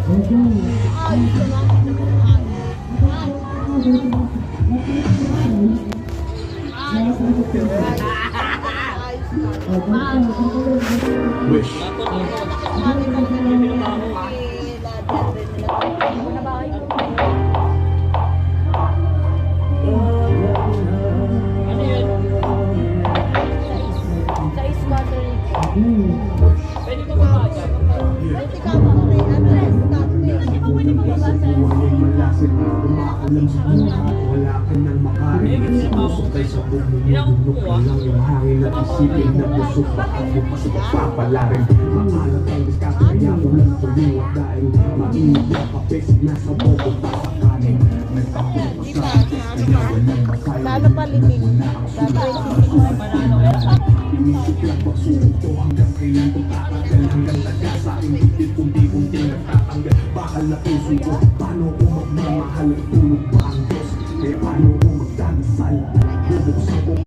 Wish. Pwede mo ba ba dyan? Pwede ka ba may address? Hindi mo pwede mo ba sa Wala ka nang makain. Pusok tayo sa bumulong lang yung hangin at isipin na pusok pa ako pa sa pagpapalarin. Maalat ang diskarte kaya ko lang tuliwat dahil mainit na kape nasa bobo pa sa kanin. Nagtapos pa sa kaya walang masaya. Lalo pa limig. Inisip lang pagsuot ko hanggang kailan ko tatagal. Hanggang taga sa aking dibdib unti-unti nagtatanggal. Bakal na puso ko, paano ko magmamahal ang tulog ko?